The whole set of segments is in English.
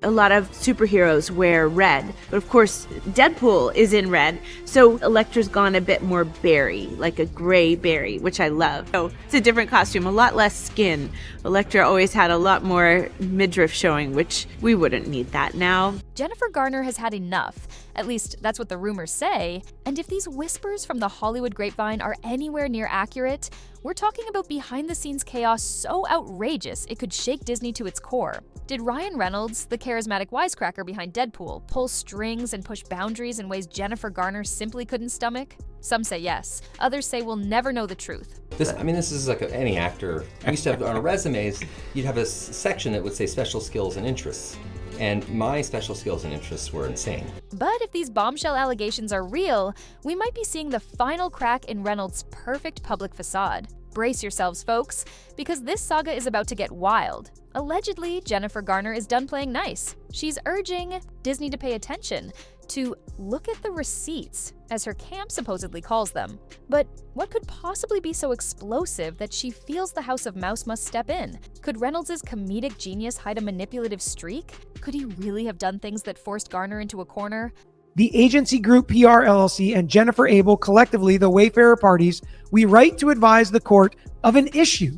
A lot of superheroes wear red, but of course Deadpool is in red, so Elektra's gone a bit more berry, like a gray berry, which I love. So it's a different costume, a lot less skin. Elektra always had a lot more midriff showing, which we wouldn't need that now. Jennifer Garner has had enough. At least that's what the rumors say. And if these whispers from the Hollywood grapevine are anywhere near accurate, we're talking about behind-the-scenes chaos so outrageous it could shake Disney to its core. Did Ryan Reynolds, the charismatic wisecracker behind Deadpool, pull strings and push boundaries in ways Jennifer Garner simply couldn't stomach? Some say yes. Others say we'll never know the truth. This is like any actor. We used to have on our resumes, you'd have a section that would say special skills and interests. And my special skills and interests were insane. But if these bombshell allegations are real, we might be seeing the final crack in Reynolds' perfect public facade. Brace yourselves, folks, because this saga is about to get wild. Allegedly, Jennifer Garner is done playing nice. She's urging Disney to pay attention, to look at the receipts, as her camp supposedly calls them. But what could possibly be so explosive that she feels the House of Mouse must step in? Could Reynolds' comedic genius hide a manipulative streak? Could he really have done things that forced Garner into a corner? The Agency Group PR LLC and Jennifer Abel, collectively the Wayfarer parties, we write to advise the court of an issue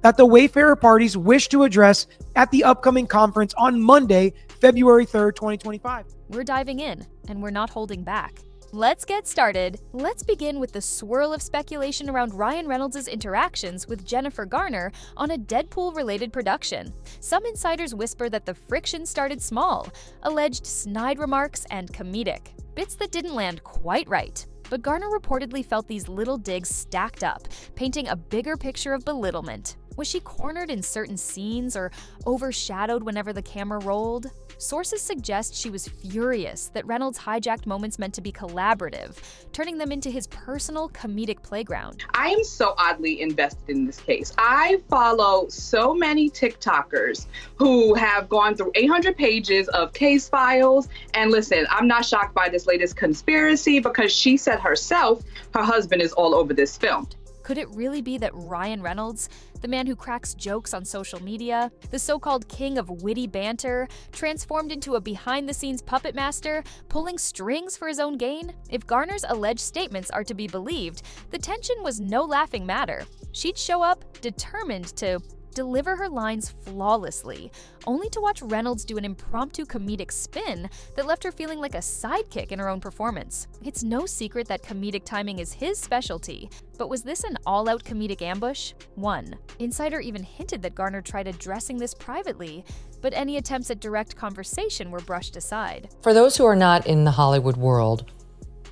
that the Wayfarer parties wish to address at the upcoming conference on Monday, February 3rd, 2025. We're diving in, and we're not holding back. Let's get started. Let's begin with the swirl of speculation around Ryan Reynolds' interactions with Jennifer Garner on a Deadpool-related production. Some insiders whisper that the friction started small, alleged snide remarks and comedic, bits that didn't land quite right. But Garner reportedly felt these little digs stacked up, painting a bigger picture of belittlement. Was she cornered in certain scenes or overshadowed whenever the camera rolled? Sources suggest she was furious that Reynolds hijacked moments meant to be collaborative, turning them into his personal comedic playground. I am so oddly invested in this case. I follow so many TikTokers who have gone through 800 pages of case files. And listen, I'm not shocked by this latest conspiracy because she said herself her husband is all over this film. Could it really be that Ryan Reynolds, the man who cracks jokes on social media, the so-called king of witty banter, transformed into a behind-the-scenes puppet master, pulling strings for his own gain? If Garner's alleged statements are to be believed, the tension was no laughing matter. She'd show up determined to deliver her lines flawlessly, only to watch Reynolds do an impromptu comedic spin that left her feeling like a sidekick in her own performance. It's no secret that comedic timing is his specialty, but was this an all-out comedic ambush? 1. Insider even hinted that Garner tried addressing this privately, but any attempts at direct conversation were brushed aside. For those who are not in the Hollywood world,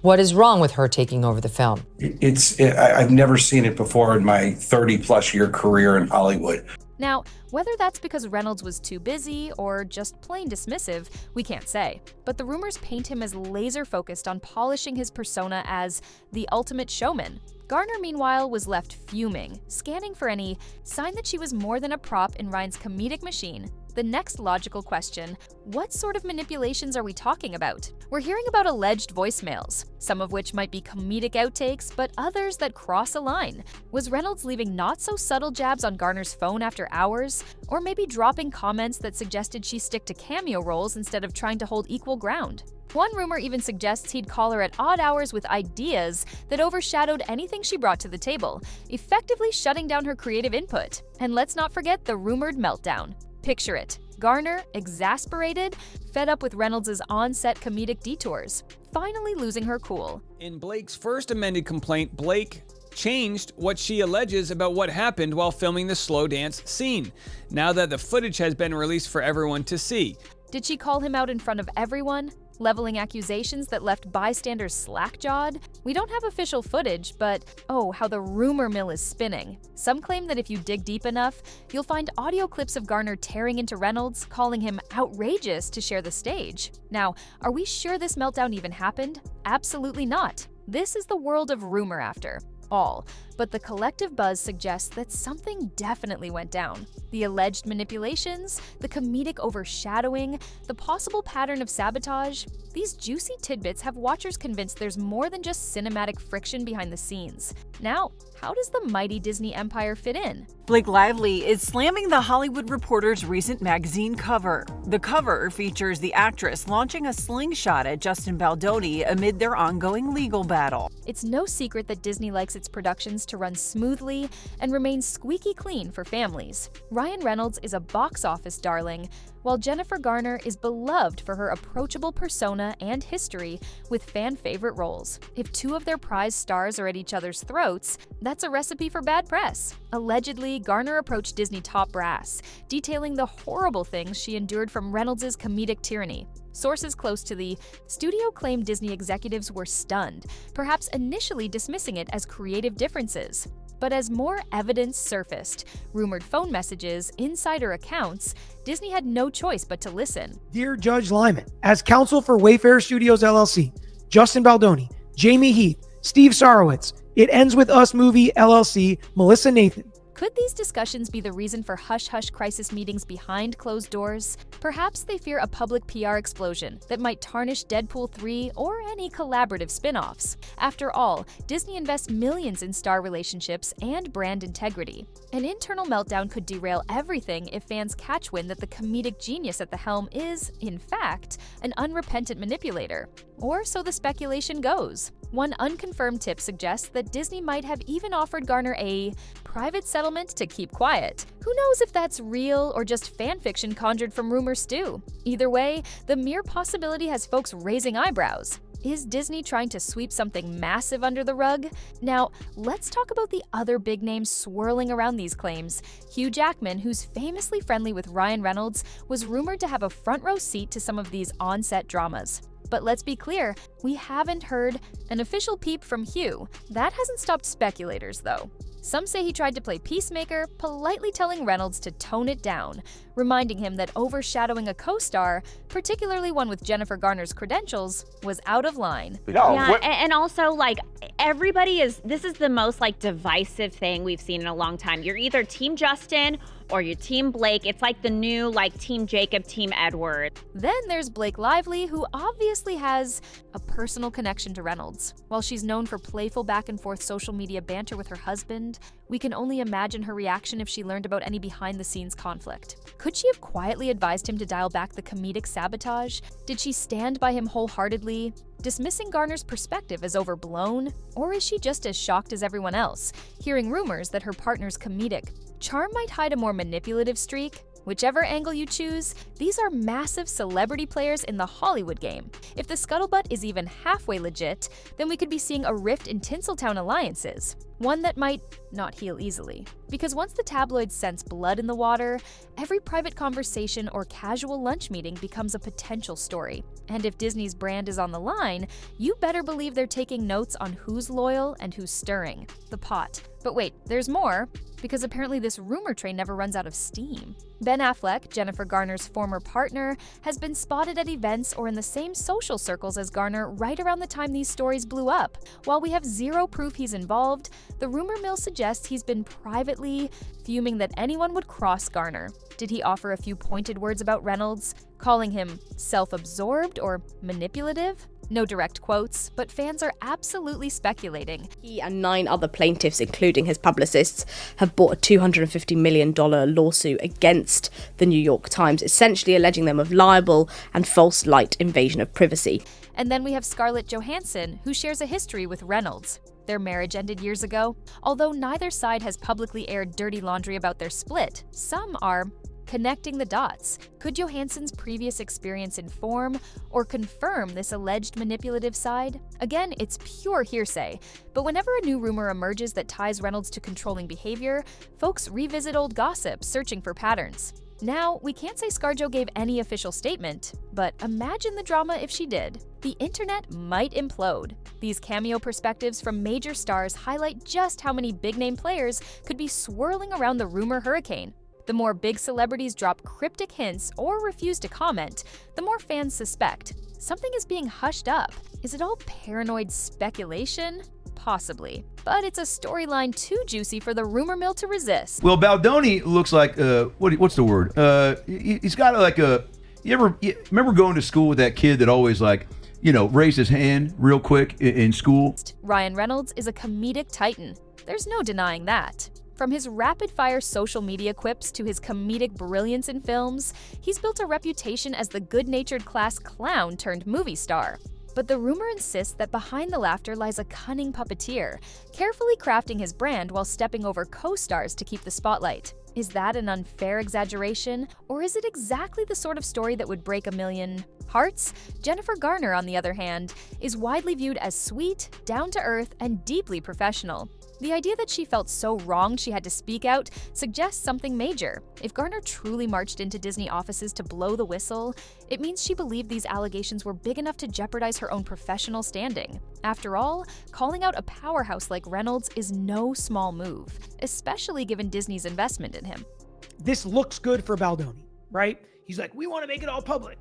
what is wrong with her taking over the film? I've never seen it before in my 30-plus year career in Hollywood. Now, whether that's because Reynolds was too busy or just plain dismissive, we can't say. But the rumors paint him as laser-focused on polishing his persona as the ultimate showman. Garner, meanwhile, was left fuming, scanning for any sign that she was more than a prop in Ryan's comedic machine. The next logical question, what sort of manipulations are we talking about? We're hearing about alleged voicemails, some of which might be comedic outtakes, but others that cross a line. Was Reynolds leaving not-so-subtle jabs on Garner's phone after hours? Or maybe dropping comments that suggested she stick to cameo roles instead of trying to hold equal ground? One rumor even suggests he'd call her at odd hours with ideas that overshadowed anything she brought to the table, effectively shutting down her creative input. And let's not forget the rumored meltdown. Picture it. Garner, exasperated, fed up with Reynolds' on-set comedic detours, finally losing her cool. In Blake's first amended complaint, Blake changed what she alleges about what happened while filming the slow dance scene, now that the footage has been released for everyone to see. Did she call him out in front of everyone, leveling accusations that left bystanders slack-jawed? We don't have official footage, but oh, how the rumor mill is spinning. Some claim that if you dig deep enough, you'll find audio clips of Garner tearing into Reynolds, calling him outrageous to share the stage. Now, are we sure this meltdown even happened? Absolutely not. This is the world of rumor after all, but the collective buzz suggests that something definitely went down. The alleged manipulations, the comedic overshadowing, the possible pattern of sabotage, these juicy tidbits have watchers convinced there's more than just cinematic friction behind the scenes. Now, how does the mighty Disney empire fit in? Blake Lively is slamming The Hollywood Reporter's recent magazine cover. The cover features the actress launching a slingshot at Justin Baldoni amid their ongoing legal battle. It's no secret that Disney likes its productions to run smoothly and remain squeaky clean for families. Ryan Reynolds is a box office darling, while Jennifer Garner is beloved for her approachable persona and history with fan-favorite roles. If two of their prize stars are at each other's throats, that's a recipe for bad press. Allegedly, Garner approached Disney top brass, detailing the horrible things she endured from Reynolds' comedic tyranny. Sources close to the studio claim Disney executives were stunned, perhaps initially dismissing it as creative differences. But as more evidence surfaced, rumored phone messages, insider accounts, Disney had no choice but to listen. Dear Judge Lyman, as counsel for Wayfarer Studios LLC, Justin Baldoni, Jamie Heath, Steve Sarowitz, It Ends With Us Movie LLC, Melissa Nathan. Could these discussions be the reason for hush-hush crisis meetings behind closed doors? Perhaps they fear a public PR explosion that might tarnish Deadpool 3 or any collaborative spin-offs. After all, Disney invests millions in star relationships and brand integrity. An internal meltdown could derail everything if fans catch wind that the comedic genius at the helm is, in fact, an unrepentant manipulator. Or so the speculation goes. One unconfirmed tip suggests that Disney might have even offered Garner a private settlement to keep quiet. Who knows if that's real or just fanfiction conjured from rumor stew? Either way, the mere possibility has folks raising eyebrows. Is Disney trying to sweep something massive under the rug? Now, let's talk about the other big names swirling around these claims. Hugh Jackman, who's famously friendly with Ryan Reynolds, was rumored to have a front row seat to some of these on-set dramas. But let's be clear, we haven't heard an official peep from Hugh. That hasn't stopped speculators, though. Some say he tried to play peacemaker, politely telling Reynolds to tone it down, reminding him that overshadowing a co-star, particularly one with Jennifer Garner's credentials, was out of line. And also, like, this is the most, like, divisive thing we've seen in a long time. You're either Team Justin or you're Team Blake. It's like the new, like, Team Jacob, Team Edward. Then there's Blake Lively, who obviously has a personal connection to Reynolds. While she's known for playful back-and-forth social media banter with her husband, we can only imagine her reaction if she learned about any behind-the-scenes conflict. Could she have quietly advised him to dial back the comedic sabotage? Did she stand by him wholeheartedly, dismissing Garner's perspective as overblown? Or is she just as shocked as everyone else, hearing rumors that her partner's comedic charm might hide a more manipulative streak? Whichever angle you choose, these are massive celebrity players in the Hollywood game. If the scuttlebutt is even halfway legit, then we could be seeing a rift in Tinseltown alliances, one that might not heal easily. Because once the tabloids sense blood in the water, every private conversation or casual lunch meeting becomes a potential story. And if Disney's brand is on the line, you better believe they're taking notes on who's loyal and who's stirring the pot. But wait, there's more, because apparently this rumor train never runs out of steam. Ben Affleck, Jennifer Garner's former partner, has been spotted at events or in the same social circles as Garner right around the time these stories blew up. While we have zero proof he's involved, the rumor mill suggests he's been privately fuming that anyone would cross Garner. Did he offer a few pointed words about Reynolds, calling him self-absorbed or manipulative? No direct quotes, but fans are absolutely speculating. He and 9 other plaintiffs, including his publicists, have brought a $250 million lawsuit against the New York Times, essentially alleging them of libel and false light invasion of privacy. And then we have Scarlett Johansson, who shares a history with Reynolds. Their marriage ended years ago. Although neither side has publicly aired dirty laundry about their split, some are connecting the dots. Could Johansson's previous experience inform or confirm this alleged manipulative side? Again, it's pure hearsay, but whenever a new rumor emerges that ties Reynolds to controlling behavior, folks revisit old gossip, searching for patterns. Now, we can't say ScarJo gave any official statement, but imagine the drama if she did. The internet might implode. These cameo perspectives from major stars highlight just how many big-name players could be swirling around the rumor hurricane. The more big celebrities drop cryptic hints or refuse to comment, the more fans suspect something is being hushed up. Is it all paranoid speculation? Possibly. But it's a storyline too juicy for the rumor mill to resist. Well, Baldoni looks like, what's the word? He's got like a, you remember going to school with that kid that always raised his hand real quick in school? Ryan Reynolds is a comedic titan. There's no denying that. From his rapid-fire social media quips to his comedic brilliance in films, he's built a reputation as the good-natured class clown turned movie star. But the rumor insists that behind the laughter lies a cunning puppeteer, carefully crafting his brand while stepping over co-stars to keep the spotlight. Is that an unfair exaggeration, or is it exactly the sort of story that would break a million hearts? Jennifer Garner, on the other hand, is widely viewed as sweet, down-to-earth, and deeply professional. The idea that she felt so wronged she had to speak out suggests something major. If Garner truly marched into Disney offices to blow the whistle, it means she believed these allegations were big enough to jeopardize her own professional standing. After all, calling out a powerhouse like Reynolds is no small move, especially given Disney's investment in him. This looks good for Baldoni, right? He's like, we want to make it all public.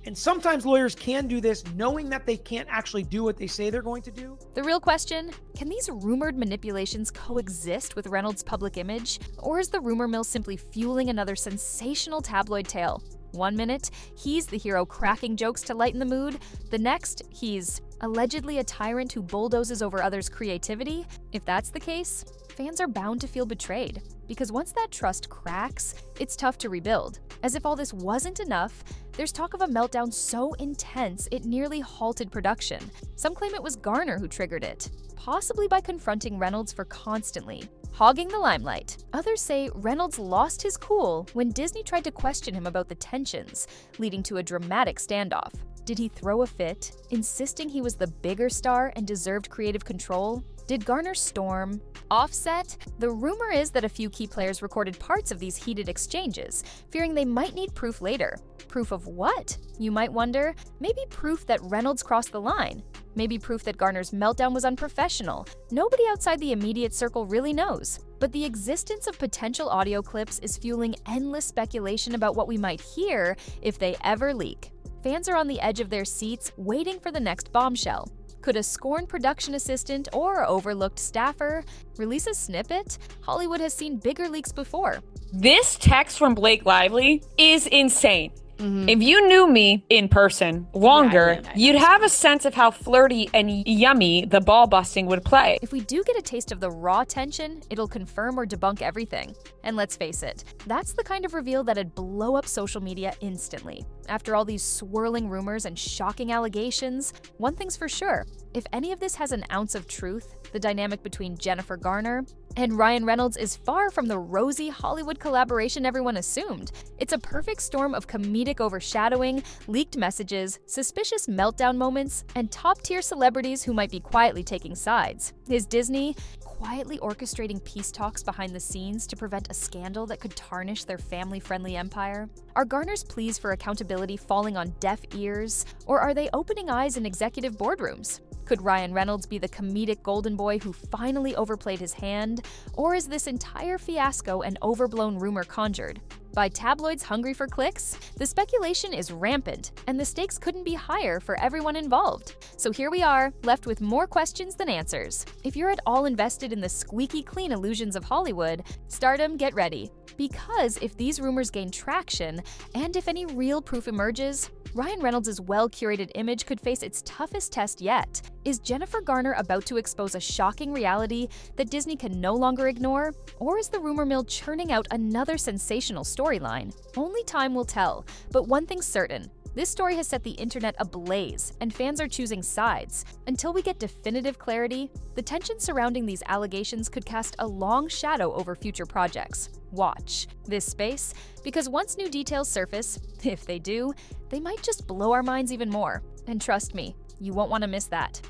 And sometimes lawyers can do this knowing that they can't actually do what they say they're going to do. The real question, can these rumored manipulations coexist with Reynolds' public image? Or is the rumor mill simply fueling another sensational tabloid tale? One minute, he's the hero cracking jokes to lighten the mood. The next, he's allegedly a tyrant who bulldozes over others' creativity. If that's the case, fans are bound to feel betrayed. Because once that trust cracks, it's tough to rebuild. As if all this wasn't enough, there's talk of a meltdown so intense it nearly halted production. Some claim it was Garner who triggered it, possibly by confronting Reynolds for constantly hogging the limelight. Others say Reynolds lost his cool when Disney tried to question him about the tensions, leading to a dramatic standoff. Did he throw a fit, insisting he was the bigger star and deserved creative control? Did Garner storm? Offset? The rumor is that a few key players recorded parts of these heated exchanges, fearing they might need proof later. Proof of what? You might wonder. Maybe proof that Reynolds crossed the line. Maybe proof that Garner's meltdown was unprofessional. Nobody outside the immediate circle really knows. But the existence of potential audio clips is fueling endless speculation about what we might hear if they ever leak. Fans are on the edge of their seats, waiting for the next bombshell. Could a scorned production assistant or overlooked staffer release a snippet? Hollywood has seen bigger leaks before. This text from Blake Lively is insane. If you knew me in person longer, you'd have a sense of how flirty and yummy the ball busting would play. If we do get a taste of the raw tension, it'll confirm or debunk everything. And let's face it, that's the kind of reveal that'd blow up social media instantly. After all these swirling rumors and shocking allegations, one thing's for sure. If any of this has an ounce of truth, the dynamic between Jennifer Garner and Ryan Reynolds is far from the rosy Hollywood collaboration everyone assumed. It's a perfect storm of comedic overshadowing, leaked messages, suspicious meltdown moments, and top-tier celebrities who might be quietly taking sides. Is Disney quietly orchestrating peace talks behind the scenes to prevent a scandal that could tarnish their family-friendly empire? Are Garner's pleas for accountability falling on deaf ears, or are they opening eyes in executive boardrooms? Could Ryan Reynolds be the comedic golden boy who finally overplayed his hand? Or is this entire fiasco an overblown rumor conjured by tabloids hungry for clicks? The speculation is rampant, and the stakes couldn't be higher for everyone involved. So here we are, left with more questions than answers. If you're at all invested in the squeaky clean illusions of Hollywood, stardom, get ready. Because if these rumors gain traction, and if any real proof emerges, Ryan Reynolds' well-curated image could face its toughest test yet. Is Jennifer Garner about to expose a shocking reality that Disney can no longer ignore? Or is the rumor mill churning out another sensational storyline? Only time will tell, but one thing's certain. This story has set the internet ablaze, and fans are choosing sides. Until we get definitive clarity, the tension surrounding these allegations could cast a long shadow over future projects. Watch this space, because once new details surface, if they do, they might just blow our minds even more. And trust me, you won't want to miss that.